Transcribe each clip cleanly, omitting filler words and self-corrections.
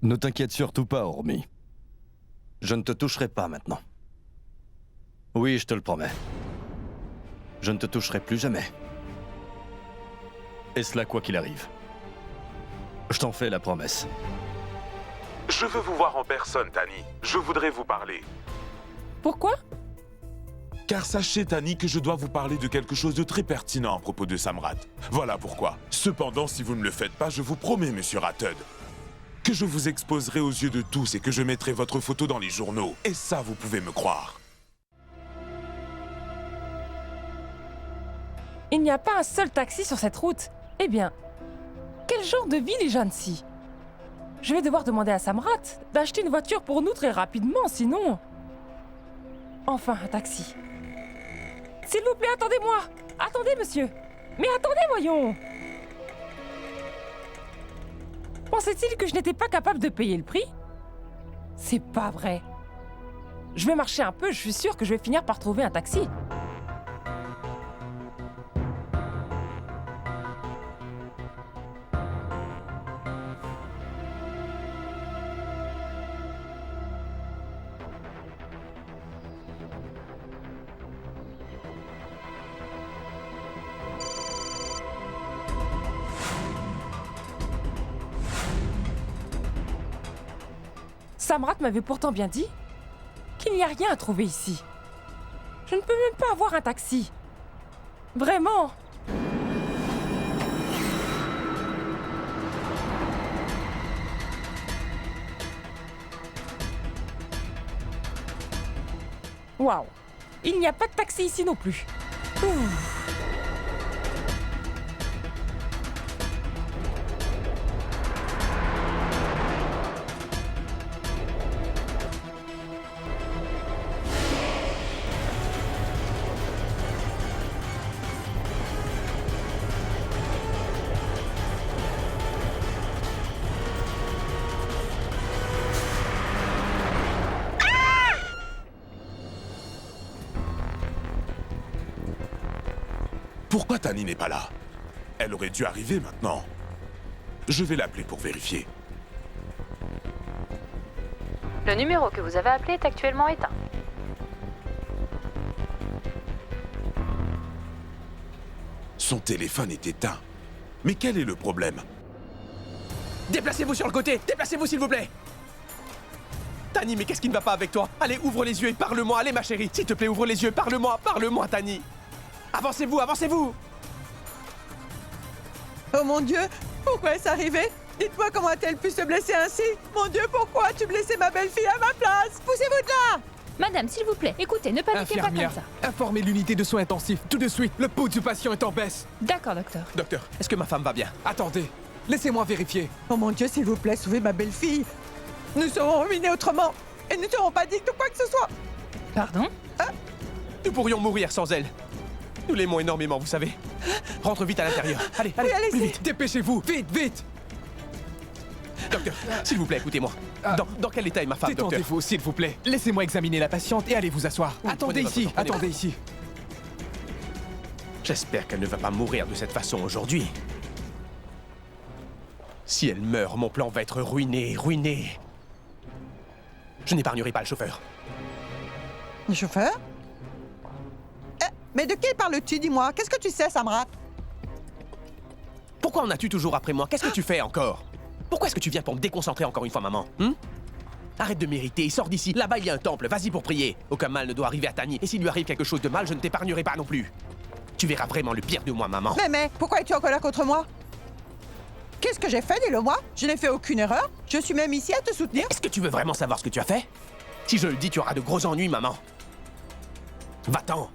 Ne t'inquiète surtout pas, Ormi. Je ne te toucherai pas maintenant. Oui, je te le promets. Je ne te toucherai plus jamais. Et cela quoi qu'il arrive. Je t'en fais la promesse. Je veux vous voir en personne, Tani. Je voudrais vous parler. Pourquoi? Car sachez, Tani, que je dois vous parler de quelque chose de très pertinent à propos de Samrat. Voilà pourquoi. Cependant, si vous ne le faites pas, je vous promets, monsieur Ratud, que je vous exposerai aux yeux de tous et que je mettrai votre photo dans les journaux. Et ça, vous pouvez me croire. Il n'y a pas un seul taxi sur cette route. Eh bien, quel genre de ville est Jansi? Je vais devoir demander à Samrat d'acheter une voiture pour nous très rapidement, sinon... Enfin, un taxi. S'il vous plaît, attendez-moi! Attendez, monsieur! Mais attendez, voyons! Pensait-il que je n'étais pas capable de payer le prix? C'est pas vrai. Je vais marcher un peu, je suis sûre que je vais finir par trouver un taxi. Samrat m'avait pourtant bien dit qu'il n'y a rien à trouver ici. Je ne peux même pas avoir un taxi. Vraiment. Waouh. Il n'y a pas de taxi ici non plus. Ouh. Pourquoi Tani n'est pas là? Elle aurait dû arriver maintenant. Je vais l'appeler pour vérifier. Le numéro que vous avez appelé est actuellement éteint. Son téléphone est éteint. Mais quel est le problème? Déplacez-vous sur le côté! Déplacez-vous, s'il vous plaît! Tani, mais qu'est-ce qui ne va pas avec toi? Allez, ouvre les yeux et parle-moi, allez, ma chérie! S'il te plaît, ouvre les yeux, parle-moi, parle-moi, Tani! Avancez-vous, avancez-vous! Oh mon Dieu, pourquoi est-ce arrivé? Dites-moi comment a-t-elle pu se blesser ainsi? Mon Dieu, pourquoi as-tu blessé ma belle-fille à ma place? Poussez-vous de là! Madame, s'il vous plaît, écoutez, ne paniquez pas comme Infirmière, ça. informez l'unité de soins intensifs, tout de suite! Le pouls du patient est en baisse! D'accord, docteur. Docteur, est-ce que ma femme va bien? Attendez, laissez-moi vérifier. Oh mon Dieu, s'il vous plaît, sauvez ma belle-fille! Nous serons ruinés autrement! Et nous ne serons pas dignes de quoi que ce soit! Pardon? Nous pourrions mourir sans elle! Nous l'aimons énormément, vous savez. Rentre vite à l'intérieur. Allez, allez, Oui, allez-y. plus vite! Dépêchez-vous, vite, vite. Docteur, s'il vous plaît, écoutez-moi. Dans quel état est ma femme, docteur? Détendez-vous, s'il vous plaît. Laissez-moi examiner la patiente et allez vous asseoir. Oui, Attendez prenez votre ici, temps, prenez attendez votre ici. J'espère qu'elle ne va pas mourir de cette façon aujourd'hui. Si elle meurt, mon plan va être ruiné, ruiné. Je n'épargnerai pas le chauffeur. Le chauffeur? Mais de qui parles-tu, dis-moi? Qu'est-ce que tu sais, Samrat? Pourquoi en as-tu toujours après moi? Qu'est-ce que tu fais encore? Pourquoi est-ce que tu viens pour me déconcentrer encore une fois, maman? Arrête de mériter, sors d'ici. Là-bas, il y a un temple, vas-y pour prier. Aucun mal ne doit arriver à Tani. Et s'il lui arrive quelque chose de mal, je ne t'épargnerai pas non plus. Tu verras vraiment le pire de moi, maman. Mais, pourquoi es-tu en colère contre moi? Qu'est-ce que j'ai fait, dis-le-moi? Je n'ai fait aucune erreur. Je suis même ici à te soutenir. Est-ce que tu veux vraiment savoir ce que tu as fait? Si je le dis, tu auras de gros ennuis, maman. Va-t'en.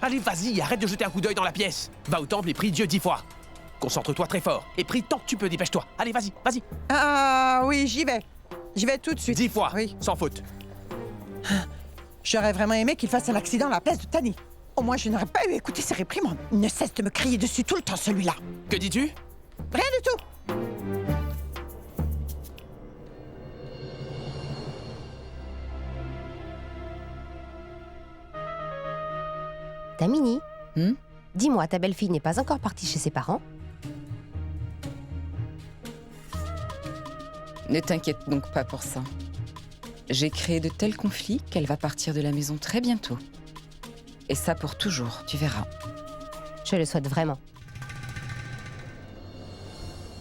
Allez, vas-y, arrête de jeter un coup d'œil dans la pièce. Va au temple et prie Dieu 10 fois. Concentre-toi très fort et prie tant que tu peux, dépêche-toi. Allez, vas-y, vas-y. Ah oui, j'y vais. J'y vais tout de suite. 10 fois, Oui. sans faute. J'aurais vraiment aimé qu'il fasse un accident à la place de Tani. Au moins, je n'aurais pas eu à écouter ses réprimandes. Il ne cesse de me crier dessus tout le temps, celui-là. Que dis-tu? Rien du tout. Tamini, dis-moi, ta belle-fille n'est pas encore partie chez ses parents? Ne t'inquiète donc pas pour ça. J'ai créé de tels conflits qu'elle va partir de la maison très bientôt. Et ça pour toujours, tu verras. Je le souhaite vraiment.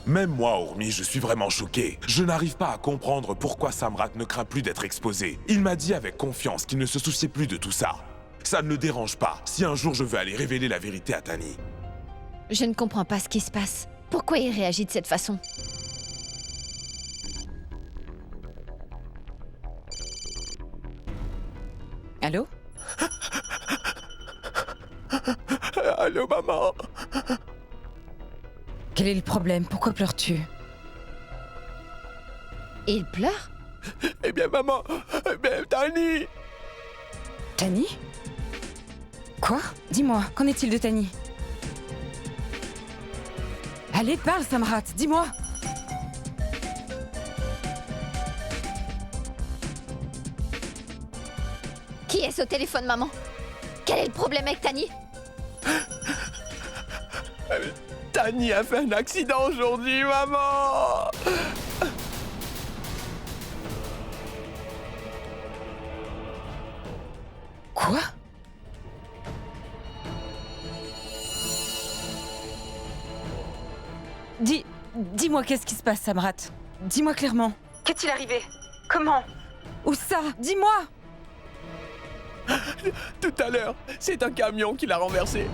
Même moi, Ormi, je suis vraiment choqué. Je n'arrive pas à comprendre pourquoi Samrat ne craint plus d'être exposé. Il m'a dit avec confiance qu'il ne se souciait plus de tout ça. Ça ne le dérange pas si un jour je veux aller révéler la vérité à Tani. Je ne comprends pas ce qui se passe. Pourquoi il réagit de cette façon? Allô? Allô, maman? Quel est le problème? Pourquoi pleures-tu? Il pleure? Eh bien, maman, Tani! Tani? Quoi? Dis-moi, qu'en est-il de Tani? Allez, parle, Samrat, dis-moi! Qui est-ce au téléphone, maman? Quel est le problème avec Tani? Tani a fait un accident aujourd'hui, maman! Quoi? Dis-moi qu'est-ce qui se passe, Samrat? Dis-moi clairement. Qu'est-il arrivé? Comment? Où ça? Dis-moi! Tout à l'heure, c'est un camion qui l'a renversée.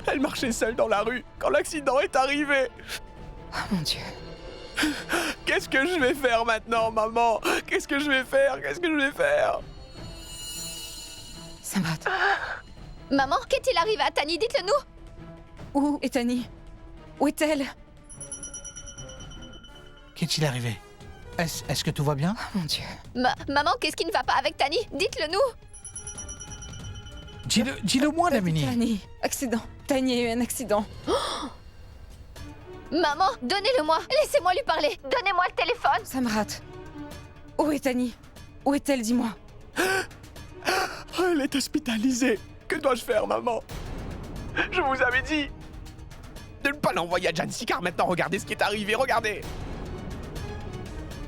Elle marchait seule dans la rue quand l'accident est arrivé. Oh mon Dieu. Qu'est-ce que je vais faire maintenant, maman? Qu'est-ce que je vais faire? Qu'est-ce que je vais faire? Samrat. Maman, qu'est-il arrivé à Tani? Dites-le nous! Où est Tani? Où est-elle? Qu'est-il arrivé? Est-ce que tout va bien? Oh mon Dieu. Maman, qu'est-ce qui ne va pas avec Tani? Dites-le nous! Dis-le moi, Damini. Tani, accident. Tani a eu un accident. Maman, donnez-le-moi! Laissez-moi lui parler! Donnez-moi le téléphone! Samrat. Où est Tani? Où est-elle, dis-moi? Elle est hospitalisée. Que dois-je faire, maman? Je vous avais dit de ne pas l'envoyer à Jancy, car maintenant, regardez ce qui est arrivé, regardez!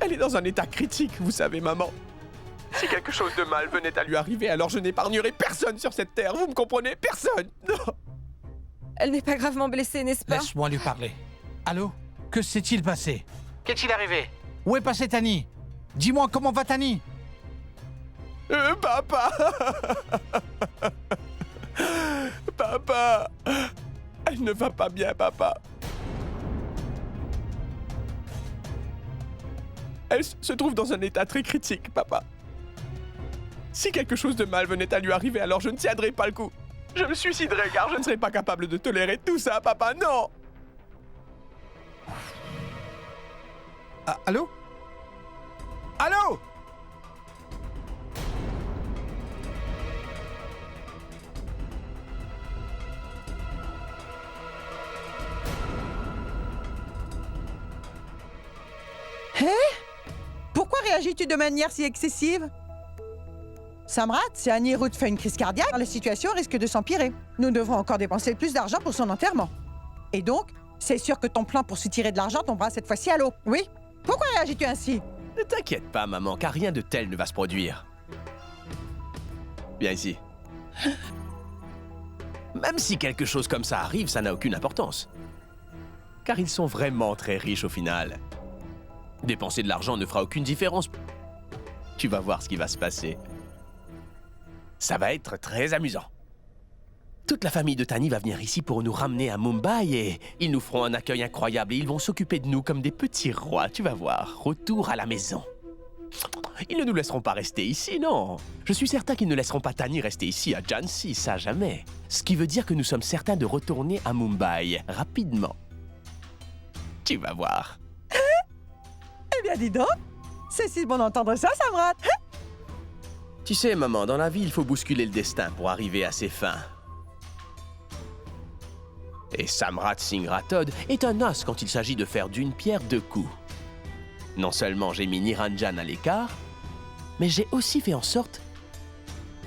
Elle est dans un état critique, vous savez, maman. Si quelque chose de mal venait à lui arriver, alors je n'épargnerai personne sur cette terre, vous me comprenez? Personne! Non! Elle n'est pas gravement blessée, n'est-ce pas? Laisse-moi lui parler. Allô? Que s'est-il passé? Qu'est-il arrivé? Où est passé Tani? Dis-moi, comment va Tani? Papa! Papa! Elle ne va pas bien, papa. Elle se trouve dans un état très critique, papa. Si quelque chose de mal venait à lui arriver, alors je ne tiendrai pas le coup. Je me suiciderai car je ne serai pas capable de tolérer tout ça, papa, non! Ah, allô? Allô? Hé? Pourquoi réagis-tu de manière si excessive? Samrat, si Anirudh fait une crise cardiaque, la situation risque de s'empirer. Nous devrons encore dépenser plus d'argent pour son enterrement. Et donc, c'est sûr que ton plan pour soutirer de l'argent tombera cette fois-ci à l'eau. Oui? Pourquoi réagis-tu ainsi? Ne t'inquiète pas, maman, car rien de tel ne va se produire. Viens ici. Même si quelque chose comme ça arrive, ça n'a aucune importance. Car ils sont vraiment très riches au final. Dépenser de l'argent ne fera aucune différence. Tu vas voir ce qui va se passer. Ça va être très amusant. Toute la famille de Tani va venir ici pour nous ramener à Mumbai et ils nous feront un accueil incroyable et ils vont s'occuper de nous comme des petits rois, tu vas voir. Retour à la maison. Ils ne nous laisseront pas rester ici, non. Je suis certain qu'ils ne laisseront pas Tani rester ici à Jhansi, ça jamais. Ce qui veut dire que nous sommes certains de retourner à Mumbai, rapidement. Tu vas voir. Eh bien, dis donc! C'est si bon d'entendre ça, Samrat! Tu sais, maman, dans la vie, il faut bousculer le destin pour arriver à ses fins. Et Samrat Singh Rathod est un as quand il s'agit de faire d'une pierre deux coups. Non seulement j'ai mis Niranjan à l'écart, mais j'ai aussi fait en sorte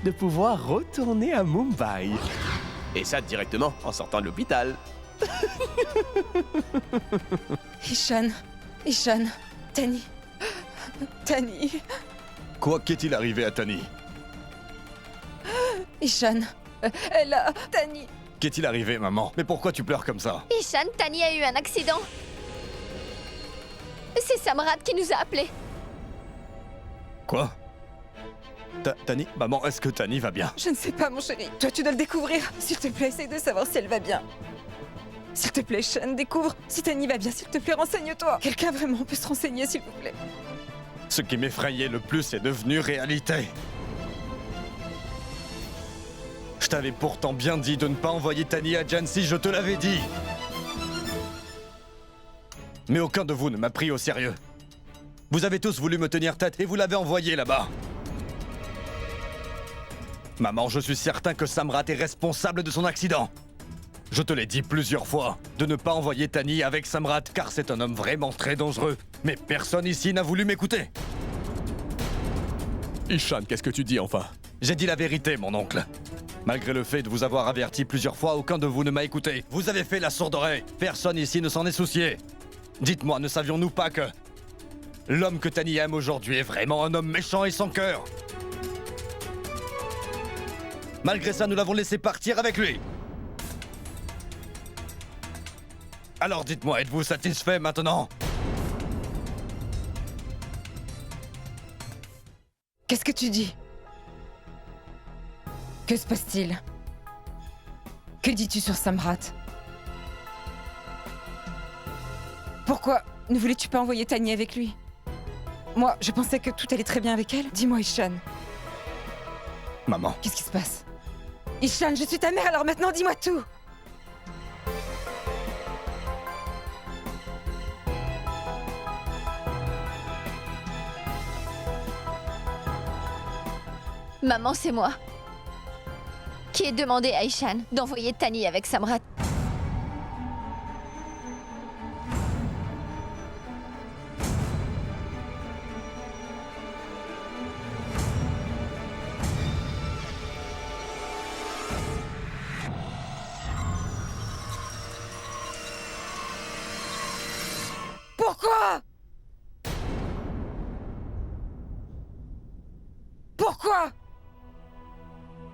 de pouvoir retourner à Mumbai. Et ça directement en sortant de l'hôpital. Ishan, Tani. Quoi qu'est-il arrivé à Tani? Ishan, Tani. Qu'est-il arrivé, maman? Mais pourquoi tu pleures comme ça? Ishan, Tani a eu un accident. C'est Samrat qui nous a appelés. Quoi? Tani? Maman, est-ce que Tani va bien? Je ne sais pas, mon chéri. Toi, tu dois le découvrir. S'il te plaît, essaye de savoir si elle va bien. S'il te plaît, Sean, découvre. Si Tani va bien, s'il te plaît, renseigne-toi. Quelqu'un vraiment peut se renseigner, s'il vous plaît. Ce qui m'effrayait le plus est devenu réalité. Je t'avais pourtant bien dit de ne pas envoyer Tani à Jancy, je te l'avais dit. Mais aucun de vous ne m'a pris au sérieux. Vous avez tous voulu me tenir tête et vous l'avez envoyé là-bas. Maman, je suis certain que Samrat est responsable de son accident. Je te l'ai dit plusieurs fois, de ne pas envoyer Tani avec Samrat, car c'est un homme vraiment très dangereux. Mais personne ici n'a voulu m'écouter. Ishan, qu'est-ce que tu dis enfin? J'ai dit la vérité, mon oncle. Malgré le fait de vous avoir averti plusieurs fois, aucun de vous ne m'a écouté. Vous avez fait la sourde oreille. Personne ici ne s'en est soucié. Dites-moi, ne savions-nous pas que l'homme que Tani aime aujourd'hui est vraiment un homme méchant et sans cœur? Malgré ça, nous l'avons laissé partir avec lui. Alors dites-moi, êtes-vous satisfait maintenant? Qu'est-ce que tu dis? Que se passe-t-il? Que dis-tu sur Samrat? Pourquoi ne voulais-tu pas envoyer Tani avec lui? Moi, je pensais que tout allait très bien avec elle. Dis-moi, Ishan. Maman. Qu'est-ce qui se passe? Ishan, je suis ta mère, alors maintenant dis-moi tout! Maman, c'est moi. Qui ai demandé à Ishan d'envoyer Tani avec Samrat. Pourquoi? Pourquoi?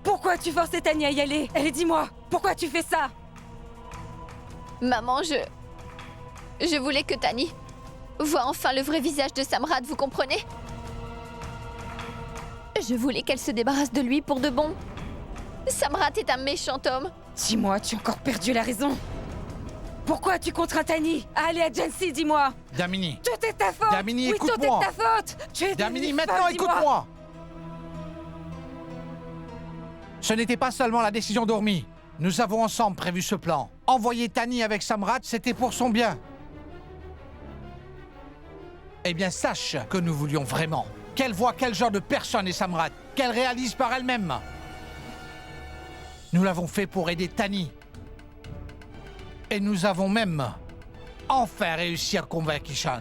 Pourquoi tu forces Tani à y aller? Allez, dis-moi, pourquoi tu fais ça? Maman, je voulais que Tani voie enfin le vrai visage de Samrat, vous comprenez? Je voulais qu'elle se débarrasse de lui pour de bon. Samrat est un méchant homme. Dis-moi, tu as encore perdu la raison. Pourquoi tu contrains Tani à aller à Jancy, dis-moi? Damini. Tout est ta faute. Damini, oui, écoute-moi. tout est ta faute. Tu es Damini, devenue maintenant, folle, dis-moi. écoute-moi. Ce n'était pas seulement la décision d'Ormi. Nous avons ensemble prévu ce plan. Envoyer Tani avec Samrat, c'était pour son bien. Eh bien, sache que nous voulions vraiment qu'elle voie quel genre de personne est Samrat, qu'elle réalise par elle-même. Nous l'avons fait pour aider Tani. Et nous avons même enfin réussi à convaincre Ishan.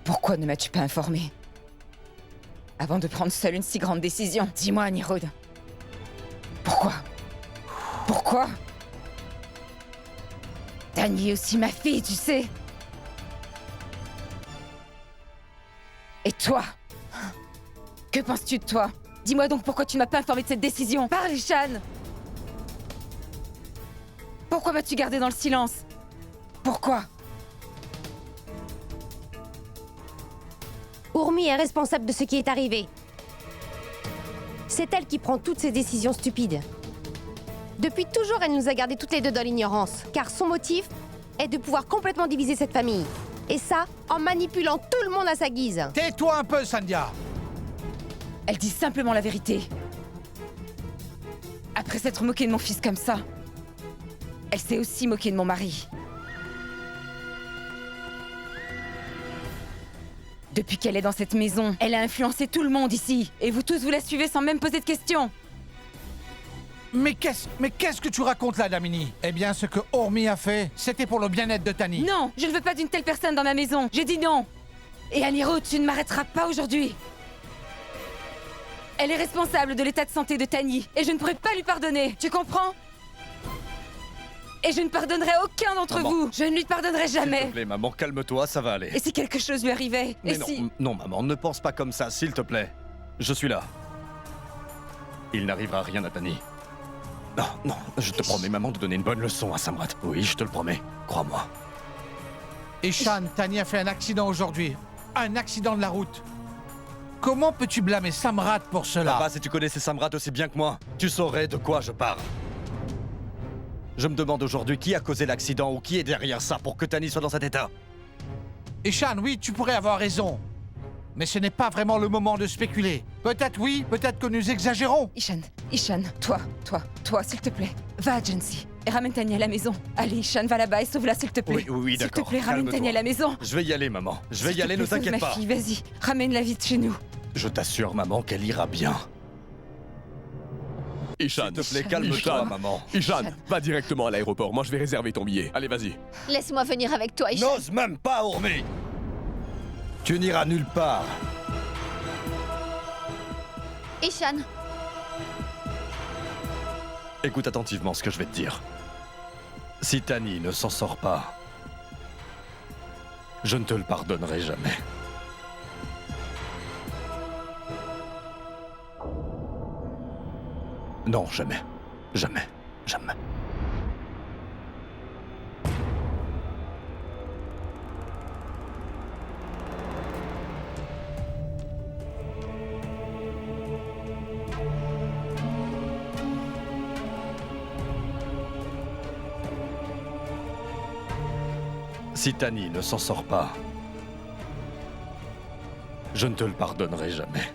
Pourquoi ne m'as-tu pas informé? Avant de prendre seule une si grande décision. Dis-moi, Anirud. Pourquoi? Pourquoi? Tani est aussi ma fille, tu sais. Et toi? Que penses-tu de toi? Dis-moi donc pourquoi tu ne m'as pas informé de cette décision. Parle, Ishan. Pourquoi m'as-tu gardé dans le silence? Pourquoi? Ormi est responsable de ce qui est arrivé. C'est elle qui prend toutes ces décisions stupides. Depuis toujours, elle nous a gardés toutes les deux dans l'ignorance, car son motif est de pouvoir complètement diviser cette famille. Et ça, en manipulant tout le monde à sa guise. Tais-toi un peu, Sandhya. Elle dit simplement la vérité. Après s'être moquée de mon fils comme ça, elle s'est aussi moquée de mon mari. Depuis qu'elle est dans cette maison, elle a influencé tout le monde ici. Et vous tous, vous la suivez sans même poser de questions. Mais qu'est-ce que tu racontes là, Damini? Eh bien, ce que Ormi a fait, c'était pour le bien-être de Tani. Non, je ne veux pas d'une telle personne dans ma maison. J'ai dit non. Et Anirud, tu ne m'arrêteras pas aujourd'hui. Elle est responsable de l'état de santé de Tani. Et je ne pourrai pas lui pardonner. Tu comprends? Et je ne pardonnerai aucun d'entre Maman. vous. Je ne lui pardonnerai S'il te jamais. plaît, maman, calme-toi, ça va aller. Et si quelque chose lui arrivait? Mais Et non, si... non, maman, ne pense pas comme ça, s'il te plaît. Je suis là. Il n'arrivera rien à Tani. Non, non, je te promets, maman, de donner une bonne leçon à Samrat. Oui, je te le promets. Crois-moi. Ishan, Tani a fait un accident aujourd'hui. Un accident de la route. Comment peux-tu blâmer Samrat pour cela? Papa, si tu connaissais Samrat aussi bien que moi, tu saurais de quoi je parle. Je me demande aujourd'hui qui a causé l'accident ou qui est derrière ça pour que Tani soit dans cet état. Ishan, oui, tu pourrais avoir raison. Mais ce n'est pas vraiment le moment de spéculer. Peut-être oui, peut-être que nous exagérons. Ishan, toi, s'il te plaît. Va à Jancy et ramène Tani à la maison. Allez, Ishan, va là-bas et sauve-la, s'il te plaît. Oui, oui, S'il te d'accord. plaît, ramène calme-toi. Tani à la maison. Je vais y aller, maman. Je vais S'il y te aller, plaît, ne sauve t'inquiète ma pas. fille, vas-y, ramène-la vite chez nous. Je t'assure, maman, qu'elle ira bien. Ishan, S'il te plaît, calme-toi, Ishan. maman. Ishan, va directement à l'aéroport. Moi, je vais réserver ton billet. Allez, vas-y. Laisse-moi venir avec toi, Ishan. N'ose même pas, Urmi. Tu n'iras nulle part. Ishan, Écoute attentivement ce que je vais te dire. Si Tani ne s'en sort pas, je ne te le pardonnerai jamais. Non, jamais. Jamais. Jamais. Si Tani ne s'en sort pas, je ne te le pardonnerai jamais.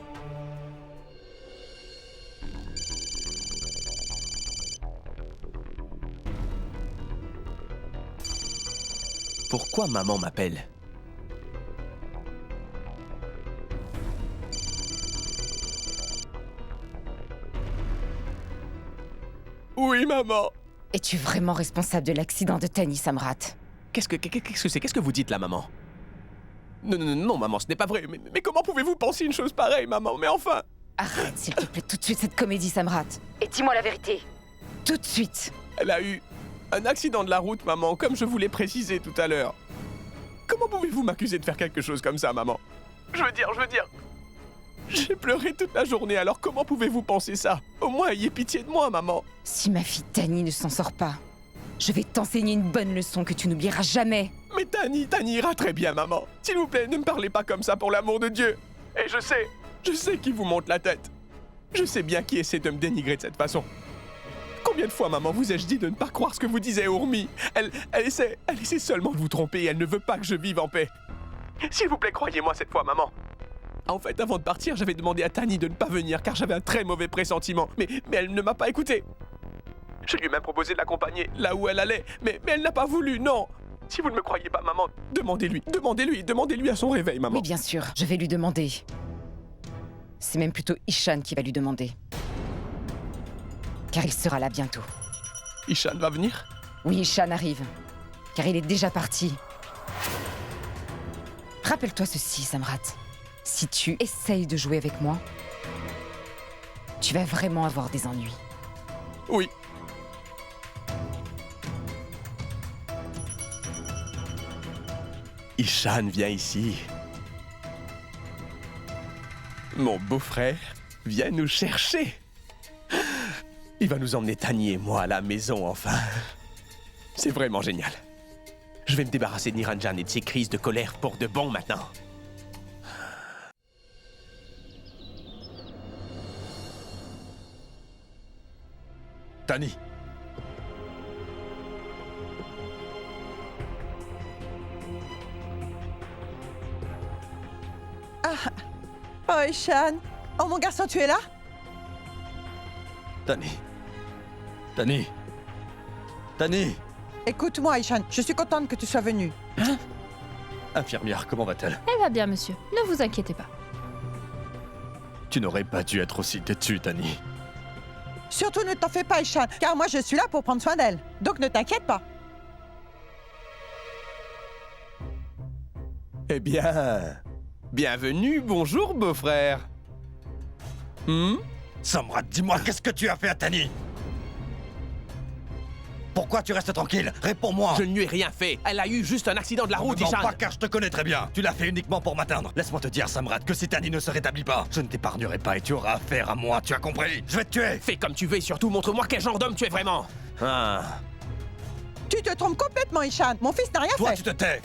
Pourquoi maman m'appelle? Oui, maman. Es-tu vraiment responsable de l'accident de Tani, Samrat? Qu'est-ce que c'est? Qu'est-ce que vous dites là, maman? Non, maman, ce n'est pas vrai. Mais comment pouvez-vous penser une chose pareille, maman? Mais enfin... Arrête, s'il te plaît, tout de suite cette comédie, Samrat. Et dis-moi la vérité. Tout de suite. Elle a eu un accident de la route, maman, comme je vous l'ai précisé tout à l'heure. Comment pouvez-vous m'accuser de faire quelque chose comme ça, maman? Je veux dire... J'ai pleuré toute la journée, alors comment pouvez-vous penser ça? Au moins, ayez pitié de moi, maman. Si ma fille Tani ne s'en sort pas, je vais t'enseigner une bonne leçon que tu n'oublieras jamais. Mais Tani ira très bien, maman. S'il vous plaît, ne me parlez pas comme ça pour l'amour de Dieu. Et je sais qui vous monte la tête. Je sais bien qui essaie de me dénigrer de cette façon. Combien de fois, maman, vous ai-je dit de ne pas croire ce que vous disait Urmi? Elle essaie seulement de vous tromper et elle ne veut pas que je vive en paix. S'il vous plaît, croyez-moi cette fois, maman. En fait, avant de partir, j'avais demandé à Tani de ne pas venir car j'avais un très mauvais pressentiment. Mais elle ne m'a pas écouté. Je lui ai même proposé de l'accompagner là où elle allait, mais elle n'a pas voulu, non. Si vous ne me croyez pas, maman, demandez-lui à son réveil, maman. Oui, bien sûr, je vais lui demander. C'est même plutôt Ishan qui va lui demander. Car il sera là bientôt. Ishan va venir? Oui, Ishan arrive. Car il est déjà parti. Rappelle-toi ceci, Samrat. Si tu essayes de jouer avec moi, tu vas vraiment avoir des ennuis. Oui. Ishan vient ici. Mon beau-frère vient nous chercher. Il va nous emmener Tani et moi à la maison, enfin. C'est vraiment génial. Je vais me débarrasser de Niranjan et de ses crises de colère pour de bon maintenant. Tani. Oh, Ishan. Oh, mon garçon, tu es là? Tani. Tani. Tani. Écoute-moi, Ishan. Je suis contente que tu sois venu. Infirmière, comment va-t-elle? Elle va bien, monsieur. Ne vous inquiétez pas. Tu n'aurais pas dû être aussi têtue, Tani. Surtout ne t'en fais pas, Ishan, car moi je suis là pour prendre soin d'elle. Donc ne t'inquiète pas. Eh bien... Bienvenue, bonjour, beau-frère. Samrat, dis-moi, qu'est-ce que tu as fait à Tani? Pourquoi tu restes tranquille? Réponds-moi. Je ne lui ai rien fait. Elle a eu juste un accident de la route, Ne mens Ishan. pas car je te connais très bien. Tu l'as fait uniquement pour m'atteindre. Laisse-moi te dire, Samrat, que si Tani ne se rétablit pas, je ne t'épargnerai pas et tu auras affaire à moi, tu as compris? Je vais te tuer. Fais comme tu veux et surtout montre-moi quel genre d'homme tu es vraiment. Ah. Tu te trompes complètement, Ishan. Mon fils n'a rien Toi, fait. tu te tais.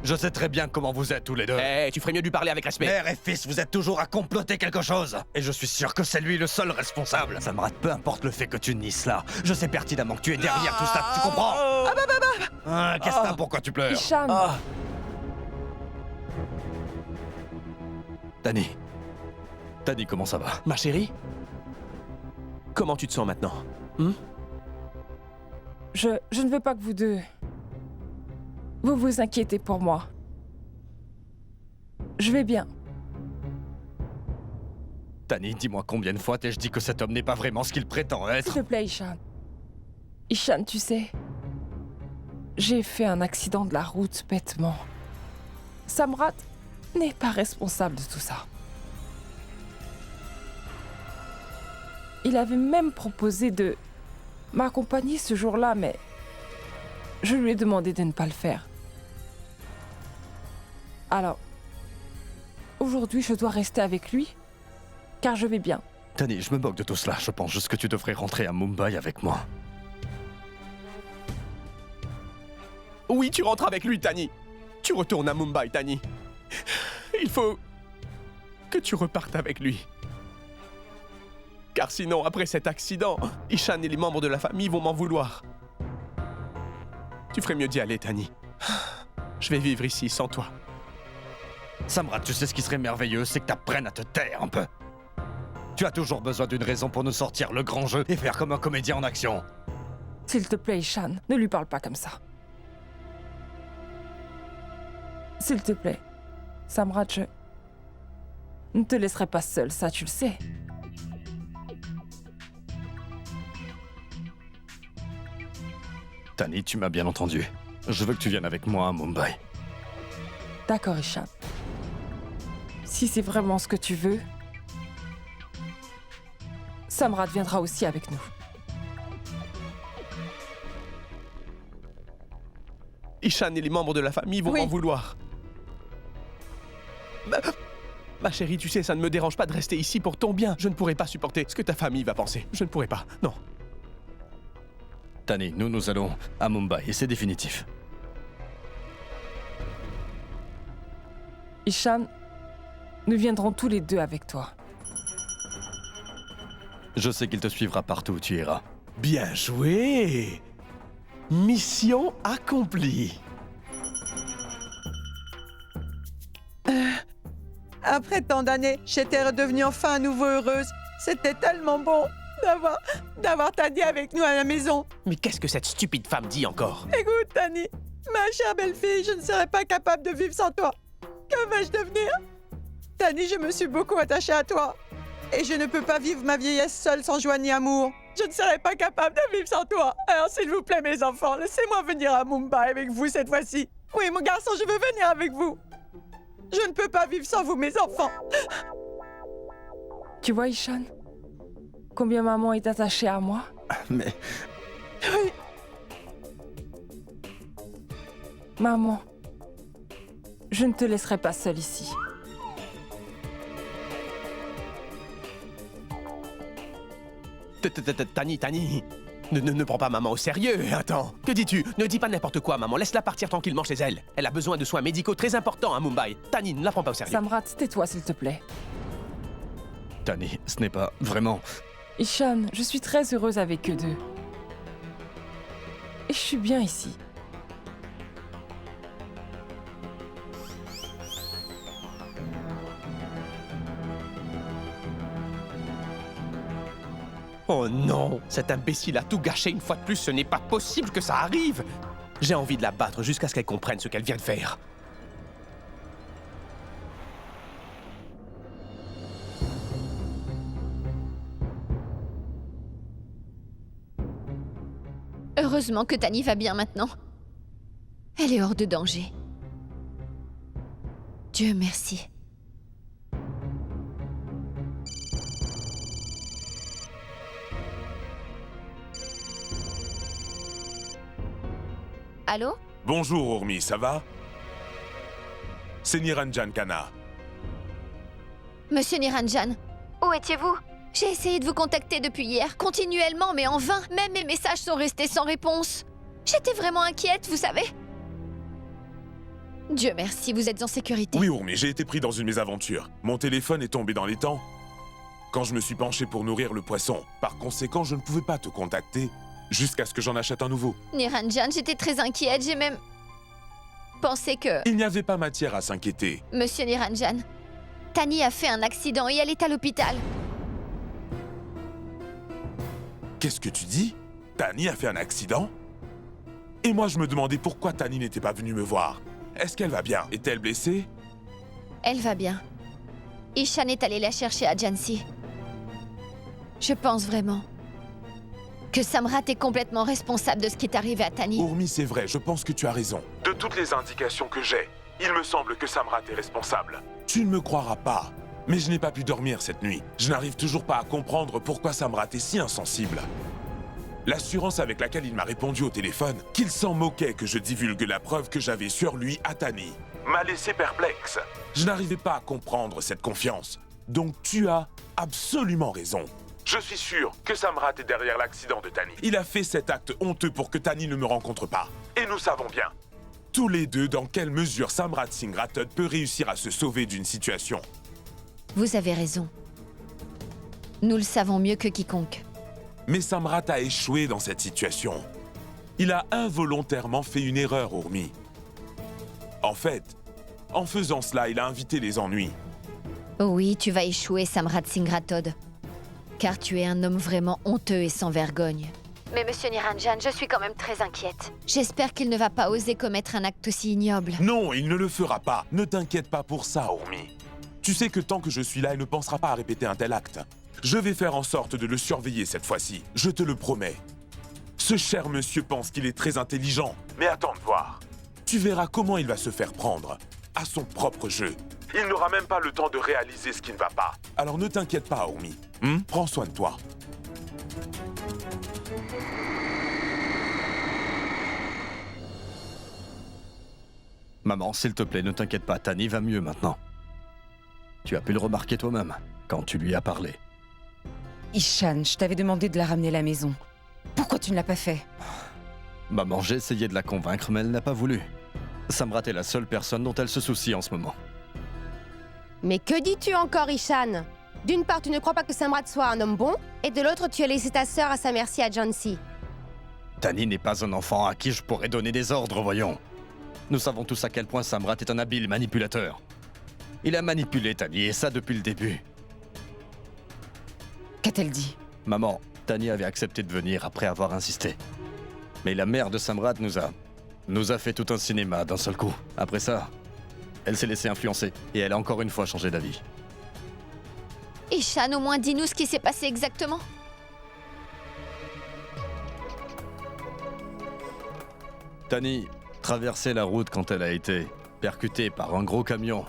Je sais très bien comment vous êtes tous les deux. Eh, tu ferais mieux de lui parler avec respect. Mère et fils, vous êtes toujours à comploter quelque chose. Et je suis sûr que c'est lui le seul responsable. Samrat, peu importe le fait que tu nies cela, je sais pertinemment que tu es derrière tout ça, tu comprends? Qu'est-ce que t'as? Pourquoi tu pleures? Ishan, Tani. Tani, comment ça va? Ma chérie? Comment tu te sens maintenant? je ne veux pas que vous deux... Vous vous inquiétez pour moi. Je vais bien. Tani, dis-moi combien de fois t'ai-je dit que cet homme n'est pas vraiment ce qu'il prétend S'il être? te plaît, Ishan. Ishan, tu sais... J'ai fait un accident de la route bêtement. Samrat n'est pas responsable de tout ça. Il avait même proposé de m'accompagner ce jour-là, mais je lui ai demandé de ne pas le faire. Alors, aujourd'hui, je dois rester avec lui, car je vais bien. Tani, je me moque de tout cela. Je pense juste que tu devrais rentrer à Mumbai avec moi. Oui, tu rentres avec lui, Tani. Tu retournes à Mumbai, Tani. Il faut que tu repartes avec lui. Car sinon, après cet accident, Ishan et les membres de la famille vont m'en vouloir. Tu ferais mieux d'y aller, Tani. Je vais vivre ici sans toi. Samrat, tu sais ce qui serait merveilleux, c'est que t'apprennes à te taire un peu. Tu as toujours besoin d'une raison pour nous sortir le grand jeu et faire comme un comédien en action. S'il te plaît, Ishan, ne lui parle pas comme ça. S'il te plaît, Samrat, je ne te laisserai pas seul, ça tu le sais. Tani, tu m'as bien entendu. Je veux que tu viennes avec moi à Mumbai. D'accord, Ishan. Si c'est vraiment ce que tu veux, Samrat viendra aussi avec nous. Ishan et les membres de la famille vont m'en vouloir. Ma chérie, tu sais, ça ne me dérange pas de rester ici pour ton bien. Je ne pourrais pas supporter ce que ta famille va penser. Je ne pourrais pas, non. Tani, nous allons à Mumbai et c'est définitif. Ishan, nous viendrons tous les deux avec toi. Je sais qu'il te suivra partout où tu iras. Bien joué! Mission accomplie! Après tant d'années, j'étais redevenue enfin à nouveau heureuse. C'était tellement bon d'avoir Tani avec nous à la maison. Mais qu'est-ce que cette stupide femme dit encore? Écoute, Tani, ma chère belle-fille, je ne serais pas capable de vivre sans toi. Que vais-je devenir? Tani, je me suis beaucoup attachée à toi. Et je ne peux pas vivre ma vieillesse seule sans joie ni amour. Je ne serais pas capable de vivre sans toi. Alors, s'il vous plaît, mes enfants, laissez-moi venir à Mumbai avec vous cette fois-ci. Oui, mon garçon, je veux venir avec vous. Je ne peux pas vivre sans vous, mes enfants. Tu vois, Ishan, combien maman est attachée à moi? Mais... Oui. Maman, je ne te laisserai pas seule ici. Tani, ne prends pas maman au sérieux, attends. Que dis-tu? Ne dis pas n'importe quoi, maman. Laisse-la partir tranquillement chez elle. Elle a besoin de soins médicaux très importants à Mumbai. Tani, ne la prends pas au sérieux. Samrat, tais-toi, s'il te plaît. Tani, ce n'est pas vraiment... Ishan, je suis très heureuse avec eux deux. Et je suis bien ici. Oh non! Cet imbécile a tout gâché une fois de plus, ce n'est pas possible que ça arrive! J'ai envie de la battre jusqu'à ce qu'elle comprenne ce qu'elle vient de faire. Heureusement que Tani va bien maintenant. Elle est hors de danger. Dieu merci. Allô? Bonjour, Urmi, ça va? C'est Niranjan Khanna. Monsieur Niranjan, où étiez-vous? J'ai essayé de vous contacter depuis hier, continuellement, mais en vain. Même mes messages sont restés sans réponse. J'étais vraiment inquiète, vous savez. Dieu merci, vous êtes en sécurité. Oui, Urmi, j'ai été pris dans une mésaventure. Mon téléphone est tombé dans les temps quand je me suis penché pour nourrir le poisson. Par conséquent, je ne pouvais pas te contacter jusqu'à ce que j'en achète un nouveau. Niranjan, j'étais très inquiète, j'ai même pensé que... Il n'y avait pas matière à s'inquiéter. Monsieur Niranjan, Tani a fait un accident et elle est à l'hôpital. Qu'est-ce que tu dis? Tani a fait un accident? Et moi, je me demandais pourquoi Tani n'était pas venue me voir. Est-ce qu'elle va bien? Est-elle blessée? Elle va bien. Ishan est allé la chercher à Jhansi. Je pense vraiment que Samrat est complètement responsable de ce qui est arrivé à Tani. Urmi, c'est vrai, je pense que tu as raison. De toutes les indications que j'ai, il me semble que Samrat est responsable. Tu ne me croiras pas, mais je n'ai pas pu dormir cette nuit. Je n'arrive toujours pas à comprendre pourquoi Samrat est si insensible. L'assurance avec laquelle il m'a répondu au téléphone, qu'il s'en moquait que je divulgue la preuve que j'avais sur lui à Tani, m'a laissé perplexe. Je n'arrivais pas à comprendre cette confiance. Donc tu as absolument raison. Je suis sûr que Samrat est derrière l'accident de Tani. Il a fait cet acte honteux pour que Tani ne me rencontre pas. Et nous savons bien, tous les deux, dans quelle mesure Samrat Singh Rathod peut réussir à se sauver d'une situation. Vous avez raison. Nous le savons mieux que quiconque. Mais Samrat a échoué dans cette situation. Il a involontairement fait une erreur, Urmi. En fait, en faisant cela, il a invité les ennuis. Oui, tu vas échouer, Samrat Singh Rathod. Car tu es un homme vraiment honteux et sans vergogne. Mais monsieur Niranjan, je suis quand même très inquiète. J'espère qu'il ne va pas oser commettre un acte aussi ignoble. Non, il ne le fera pas. Ne t'inquiète pas pour ça, Urmi. Tu sais que tant que je suis là, il ne pensera pas à répéter un tel acte. Je vais faire en sorte de le surveiller cette fois-ci. Je te le promets. Ce cher monsieur pense qu'il est très intelligent. Mais attends de voir. Tu verras comment il va se faire prendre. À son propre jeu. Il n'aura même pas le temps de réaliser ce qui ne va pas. Alors ne t'inquiète pas, Urmi. Prends soin de toi. Maman, s'il te plaît, ne t'inquiète pas, Tani va mieux maintenant. Tu as pu le remarquer toi-même, quand tu lui as parlé. Ishan, je t'avais demandé de la ramener à la maison. Pourquoi tu ne l'as pas fait? Maman, j'ai essayé de la convaincre, mais elle n'a pas voulu. Samrat est la seule personne dont elle se soucie en ce moment. Mais que dis-tu encore, Ishan? D'une part, tu ne crois pas que Samrat soit un homme bon, et de l'autre, tu as laissé ta sœur à sa merci à Jhansi. Tani n'est pas un enfant à qui je pourrais donner des ordres, voyons. Nous savons tous à quel point Samrat est un habile manipulateur. Il a manipulé Tani, et ça depuis le début. Qu'a-t-elle dit? Maman, Tani avait accepté de venir après avoir insisté. Mais la mère de Samrat nous a fait tout un cinéma d'un seul coup. Après ça, elle s'est laissée influencer, et elle a encore une fois changé d'avis. Ishan, au moins dis-nous ce qui s'est passé exactement. Tani traversait la route quand elle a été percutée par un gros camion.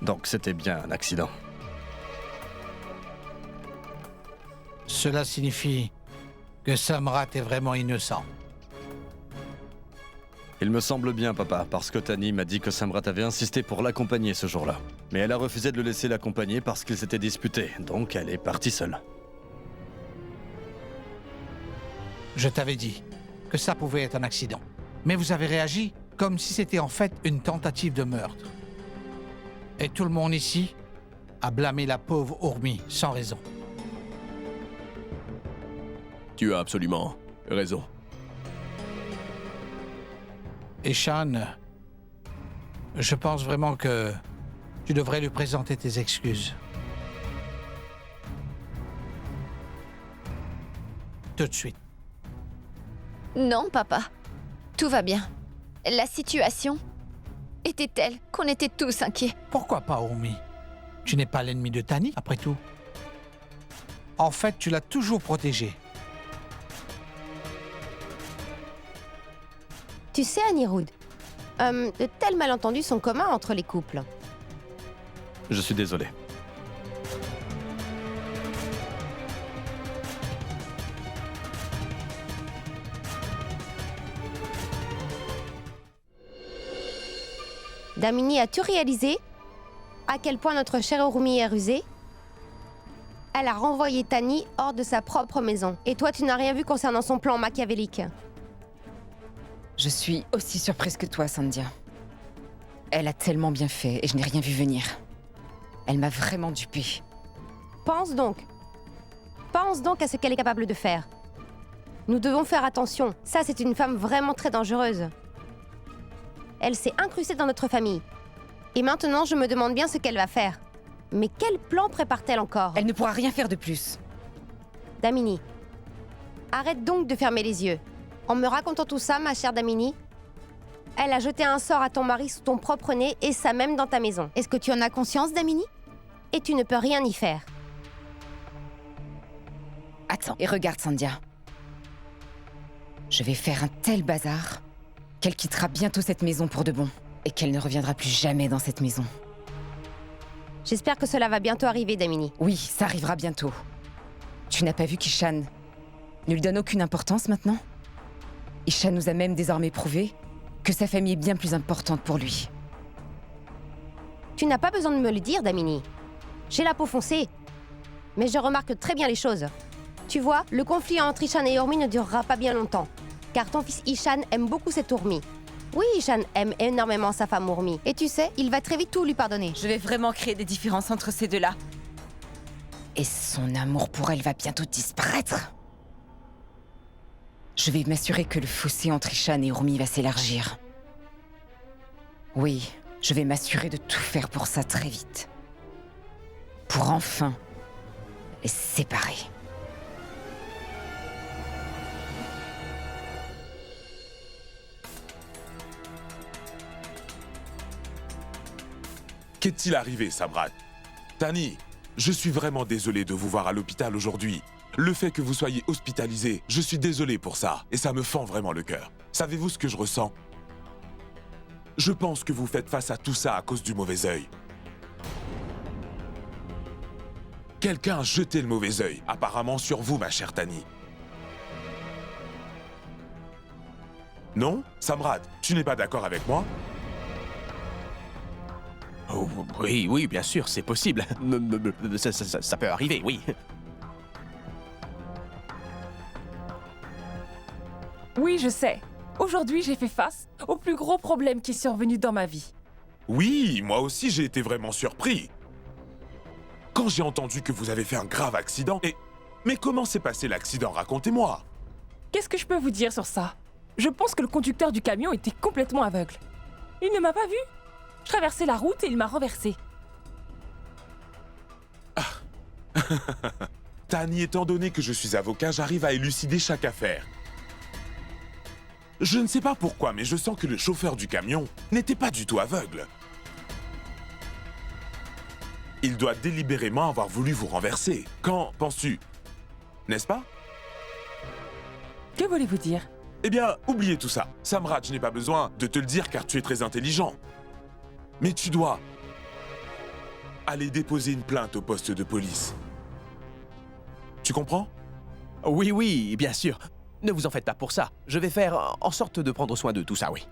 Donc c'était bien un accident. Cela signifie que Samrat est vraiment innocent. Il me semble bien, papa, parce que Tani m'a dit que Samrat avait insisté pour l'accompagner ce jour-là. Mais elle a refusé de le laisser l'accompagner parce qu'ils s'étaient disputés, donc elle est partie seule. Je t'avais dit que ça pouvait être un accident. Mais vous avez réagi comme si c'était en fait une tentative de meurtre. Et tout le monde ici a blâmé la pauvre Urmi sans raison. Tu as absolument raison. Ishan, je pense vraiment que tu devrais lui présenter tes excuses. Tout de suite. Non, papa. Tout va bien. La situation était telle qu'on était tous inquiets. Pourquoi pas, Urmi? Tu n'es pas l'ennemi de Tani, après tout. En fait, tu l'as toujours protégée. Tu sais, Anirudh, de tels malentendus sont communs entre les couples. Je suis désolé. Damini, as-tu réalisé à quel point notre chère Urumi est rusée? Elle a renvoyé Tani hors de sa propre maison. Et toi, tu n'as rien vu concernant son plan machiavélique. Je suis aussi surprise que toi, Sandhya. Elle a tellement bien fait et je n'ai rien vu venir. Elle m'a vraiment dupée. Pense donc à ce qu'elle est capable de faire. Nous devons faire attention. Ça, c'est une femme vraiment très dangereuse. Elle s'est incrustée dans notre famille. Et maintenant, je me demande bien ce qu'elle va faire. Mais quel plan prépare-t-elle encore? Elle ne pourra rien faire de plus. Damini, arrête donc de fermer les yeux. En me racontant tout ça, ma chère Damini, elle a jeté un sort à ton mari sous ton propre nez et ça même dans ta maison. Est-ce que tu en as conscience, Damini? Et tu ne peux rien y faire. Attends, et regarde, Sandhya. Je vais faire un tel bazar qu'elle quittera bientôt cette maison pour de bon. Et qu'elle ne reviendra plus jamais dans cette maison. J'espère que cela va bientôt arriver, Damini. Oui, ça arrivera bientôt. Tu n'as pas vu qu'Ishan ne lui donne aucune importance maintenant? Ishan nous a même désormais prouvé que sa famille est bien plus importante pour lui. Tu n'as pas besoin de me le dire, Damini. J'ai la peau foncée. Mais je remarque très bien les choses. Tu vois, le conflit entre Ishan et Urmi ne durera pas bien longtemps. Car ton fils Ishan aime beaucoup cette Urmi. Oui, Ishan aime énormément sa femme Urmi. Et tu sais, il va très vite tout lui pardonner. Je vais vraiment créer des différences entre ces deux-là. Et son amour pour elle va bientôt disparaître. Je vais m'assurer que le fossé entre Ishan et Urmi va s'élargir. Oui, je vais m'assurer de tout faire pour ça très vite. Pour enfin les séparer. Qu'est-il arrivé, Samrat? Tani, je suis vraiment désolé de vous voir à l'hôpital aujourd'hui. Le fait que vous soyez hospitalisé, je suis désolé pour ça, et ça me fend vraiment le cœur. Savez-vous ce que je ressens? Je pense que vous faites face à tout ça à cause du mauvais œil. Quelqu'un a jeté le mauvais œil, apparemment sur vous, ma chère Tani. Non? Samrat, tu n'es pas d'accord avec moi? Oh, oui, bien sûr, c'est possible. Ça peut arriver, oui. Oui, je sais. Aujourd'hui, j'ai fait face au plus gros problème qui est survenu dans ma vie. Oui, moi aussi j'ai été vraiment surpris. Quand j'ai entendu que vous avez fait un grave accident, Mais comment s'est passé l'accident? Racontez-moi. Qu'est-ce que je peux vous dire sur ça? Je pense que le conducteur du camion était complètement aveugle. Il ne m'a pas vu. Je traversais la route et il m'a renversé. Tani, étant donné que je suis avocat, j'arrive à élucider chaque affaire. Je ne sais pas pourquoi, mais je sens que le chauffeur du camion n'était pas du tout aveugle. Il doit délibérément avoir voulu vous renverser. Quand penses-tu? N'est-ce pas? Que voulez-vous dire? Eh bien, oubliez tout ça. Samrat, je n'ai pas besoin de te le dire car tu es très intelligent. Mais tu dois aller déposer une plainte au poste de police. Tu comprends? Oui, bien sûr. Ne vous en faites pas pour ça. Je vais faire en sorte de prendre soin de tout ça, oui.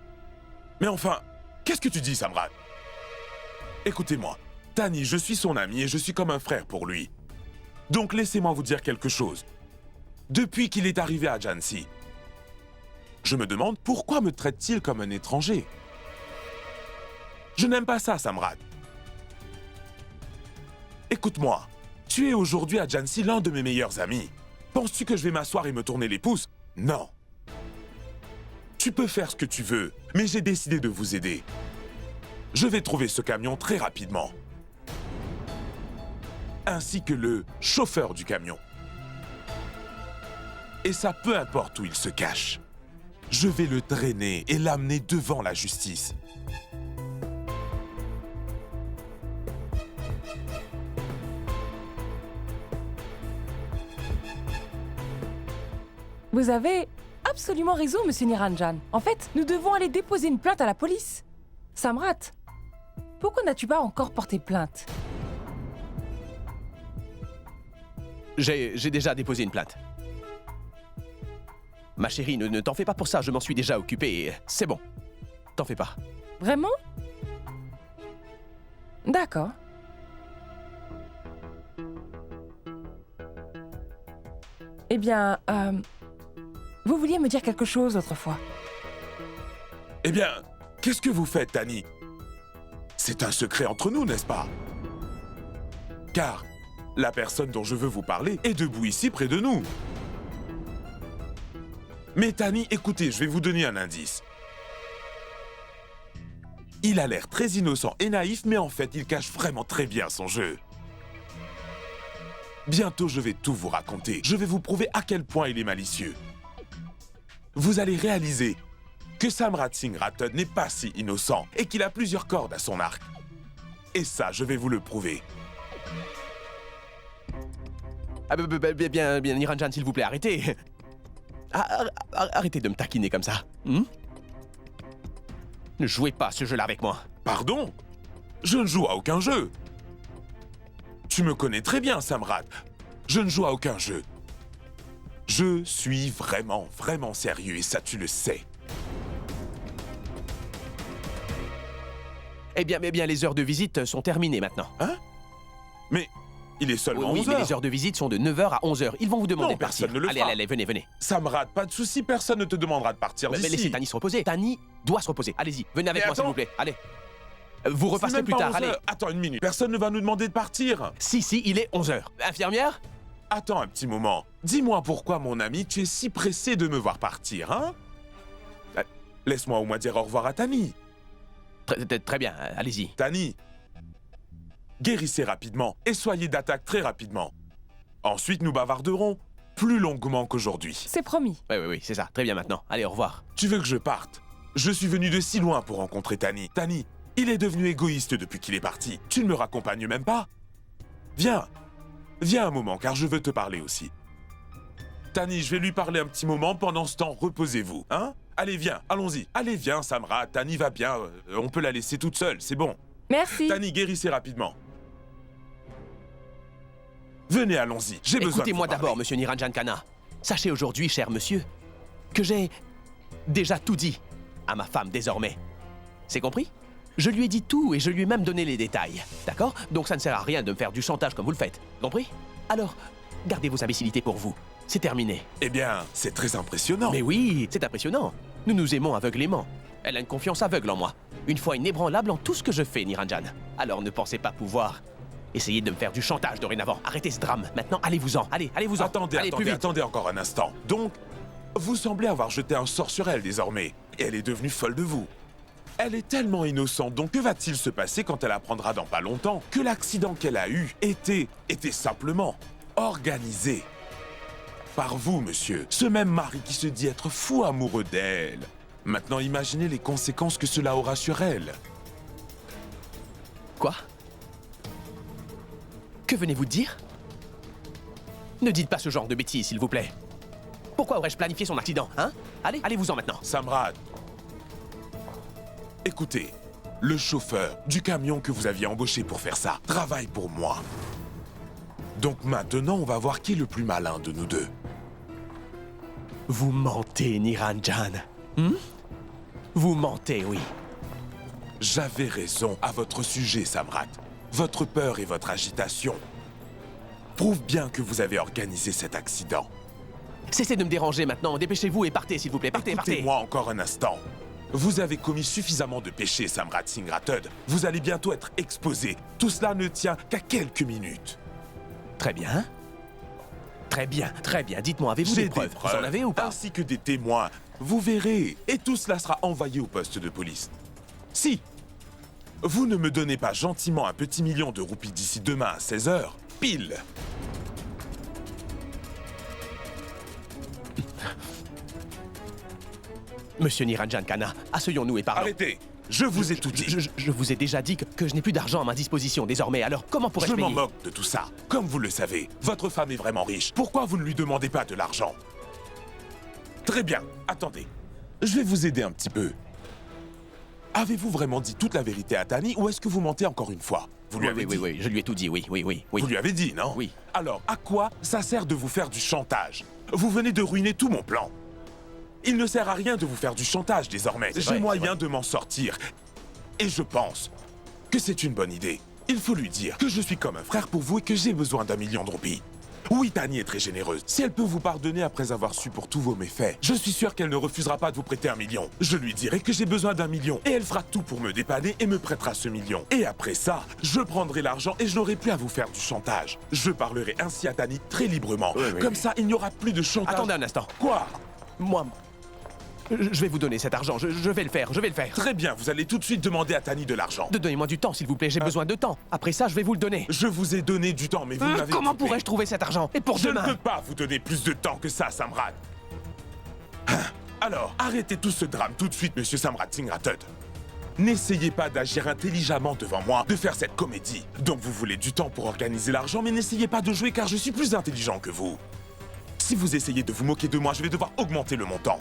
Mais enfin, qu'est-ce que tu dis, Samrat? Écoutez-moi, Tani, je suis son ami et je suis comme un frère pour lui. Donc laissez-moi vous dire quelque chose. Depuis qu'il est arrivé à Jhansi, je me demande pourquoi me traite-t-il comme un étranger? Je n'aime pas ça, Samrat. Écoute-moi, tu es aujourd'hui à Jhansi l'un de mes meilleurs amis. Penses-tu que je vais m'asseoir et me tourner les pouces? Non. Tu peux faire ce que tu veux, mais j'ai décidé de vous aider. Je vais trouver ce camion très rapidement. Ainsi que le chauffeur du camion. Et ça peu importe où il se cache. Je vais le traîner et l'amener devant la justice. Vous avez absolument raison, monsieur Niranjan. En fait, nous devons aller déposer une plainte à la police. Samrat, pourquoi n'as-tu pas encore porté plainte? J'ai déjà déposé une plainte. Ma chérie, ne t'en fais pas pour ça, je m'en suis déjà occupé. C'est bon. T'en fais pas. Vraiment? D'accord. Eh bien, vous vouliez me dire quelque chose autrefois. Eh bien, qu'est-ce que vous faites, Tani? C'est un secret entre nous, n'est-ce pas? Car la personne dont je veux vous parler est debout ici près de nous. Mais Tani, écoutez, je vais vous donner un indice. Il a l'air très innocent et naïf, mais en fait, il cache vraiment très bien son jeu. Bientôt, je vais tout vous raconter. Je vais vous prouver à quel point il est malicieux. Vous allez réaliser que Samrat Singh-Rathod n'est pas si innocent et qu'il a plusieurs cordes à son arc. Et ça, je vais vous le prouver. Ah, bien, Niranjan, s'il vous plaît, arrêtez. Arrêtez de me taquiner comme ça. Ne jouez pas à ce jeu-là avec moi. Pardon? Je ne joue à aucun jeu. Tu me connais très bien, Samrat. Je ne joue à aucun jeu. Je suis vraiment, vraiment sérieux et ça, tu le sais. Eh bien, les heures de visite sont terminées maintenant. Hein? Mais il est seulement 11 mais heures. les heures de visite sont de 9h à 11h. Ils vont vous demander de partir. Personne ne le fera. Allez, venez. Samrat, pas de souci, personne ne te demandera de partir Mais d'ici. laissez Tani se reposer. Tani doit se reposer. Allez-y, venez avec moi, s'il vous plaît. Allez. Vous repasserez plus tard, allez. Attends une minute, personne ne va nous demander de partir. Si, il est 11h. Infirmière? Attends un petit moment. Dis-moi pourquoi, mon ami, tu es si pressé de me voir partir, hein? Laisse-moi au moins dire au revoir à Tani. Très bien, allez-y. Tani, guérissez rapidement et soyez d'attaque très rapidement. Ensuite, nous bavarderons plus longuement qu'aujourd'hui. C'est promis. Oui, c'est ça. Très bien maintenant. Allez, au revoir. Tu veux que je parte? Je suis venu de si loin pour rencontrer Tani. Tani, il est devenu égoïste depuis qu'il est parti. Tu ne me raccompagnes même pas? Viens un moment, car je veux te parler aussi. Tani, je vais lui parler un petit moment. Pendant ce temps, reposez-vous, hein? Allez, viens, allons-y. Allez, viens, Samrat. Tani va bien. On peut la laisser toute seule, c'est bon. Merci. Tani, guérissez rapidement. Venez, allons-y. J'ai besoin de vous Écoutez-moi parler. d'abord, monsieur Niranjan Khanna. Sachez aujourd'hui, cher monsieur, que j'ai déjà tout dit à ma femme désormais. C'est compris? Je lui ai dit tout et je lui ai même donné les détails. D'accord? Donc ça ne sert à rien de me faire du chantage comme vous le faites. Compris? Alors, gardez vos imbécilités pour vous. C'est terminé. Eh bien, c'est très impressionnant. Mais oui, c'est impressionnant. Nous nous aimons aveuglément. Elle a une confiance aveugle en moi. Une foi inébranlable en tout ce que je fais, Niranjan. Alors ne pensez pas pouvoir essayer de me faire du chantage dorénavant. Arrêtez ce drame. Maintenant, allez-vous-en. Allez-vous-en. Attendez encore un instant. Donc, vous semblez avoir jeté un sort sur elle désormais. Et elle est devenue folle de vous. Elle est tellement innocente, donc que va-t-il se passer quand elle apprendra dans pas longtemps que l'accident qu'elle a eu était simplement organisé par vous, monsieur. Ce même mari qui se dit être fou amoureux d'elle. Maintenant, imaginez les conséquences que cela aura sur elle. Quoi? Que venez-vous de dire? Ne dites pas ce genre de bêtises, s'il vous plaît. Pourquoi aurais-je planifié son accident, hein? Allez-vous-en maintenant. Samrat, écoutez, le chauffeur du camion que vous aviez embauché pour faire ça travaille pour moi. Donc maintenant, on va voir qui est le plus malin de nous deux. Vous mentez, Niranjan. Vous mentez, oui. J'avais raison à votre sujet, Samrat. Votre peur et votre agitation prouvent bien que vous avez organisé cet accident. Cessez de me déranger maintenant. Dépêchez-vous et partez, s'il vous plaît. Partez. Écoutez-moi encore un instant. Vous avez commis suffisamment de péchés, Samrat Singh-Rathod. Vous allez bientôt être exposé. Tout cela ne tient qu'à quelques minutes. Très bien. Dites-moi, avez-vous des preuves? Vous en avez ou pas? Ainsi que des témoins. Vous verrez. Et tout cela sera envoyé au poste de police. Si vous ne me donnez pas gentiment un petit million de roupies d'ici demain à 16h, pile. Monsieur Niranjan Khanna, asseyons-nous et parlons. Arrêtez. Je vous ai tout dit. Je vous ai déjà dit que je n'ai plus d'argent à ma disposition désormais, alors comment pourrais-je payer? Je m'en moque de tout ça. Comme vous le savez, votre femme est vraiment riche. Pourquoi vous ne lui demandez pas de l'argent? Très bien, attendez. Je vais vous aider un petit peu. Avez-vous vraiment dit toute la vérité à Tani ou est-ce que vous mentez encore une fois? Vous lui avez dit? Oui, je lui ai tout dit, oui. Vous lui avez dit, non? Oui. Alors, à quoi ça sert de vous faire du chantage? Vous venez de ruiner tout mon plan. Il ne sert à rien de vous faire du chantage désormais. J'ai moyen de m'en sortir. Et je pense que c'est une bonne idée. Il faut lui dire que je suis comme un frère pour vous et que j'ai besoin d'1 million de roupies. Oui, Tani est très généreuse. Si elle peut vous pardonner après avoir su pour tous vos méfaits, je suis sûr qu'elle ne refusera pas de vous prêter 1 million. Je lui dirai que j'ai besoin d'1 million et elle fera tout pour me dépanner et me prêtera ce million. Et après ça, je prendrai l'argent et je n'aurai plus à vous faire du chantage. Je parlerai ainsi à Tani très librement. Comme ça, il n'y aura plus de chantage. Attendez un instant. Quoi? Moi, je vais vous donner cet argent. Je vais le faire, je vais le faire. Très bien, vous allez tout de suite demander à Tani de l'argent. Donnez-moi du temps, s'il vous plaît. J'ai besoin de temps. Après ça, je vais vous le donner. Je vous ai donné du temps, mais vous m'avez Comment coupé. pourrais-je trouver cet argent? Et pour Je demain? ne peux pas vous donner plus de temps que ça, Samrat. Alors, arrêtez tout ce drame tout de suite, monsieur Samrat Singh Rathod. N'essayez pas d'agir intelligemment devant moi, de faire cette comédie. Donc vous voulez du temps pour organiser l'argent, mais n'essayez pas de jouer car je suis plus intelligent que vous. Si vous essayez de vous moquer de moi, je vais devoir augmenter le montant.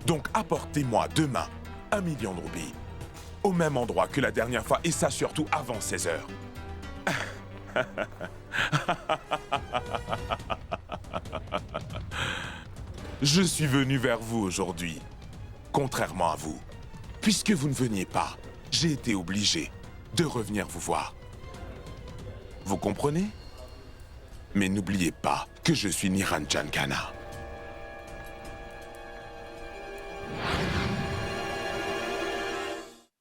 Donc apportez-moi demain 1 million de roupies. Au même endroit que la dernière fois, et ça surtout avant 16 heures. Je suis venu vers vous aujourd'hui, contrairement à vous. Puisque vous ne veniez pas, j'ai été obligé de revenir vous voir. Vous comprenez? Mais n'oubliez pas que je suis Niranjan Khanna.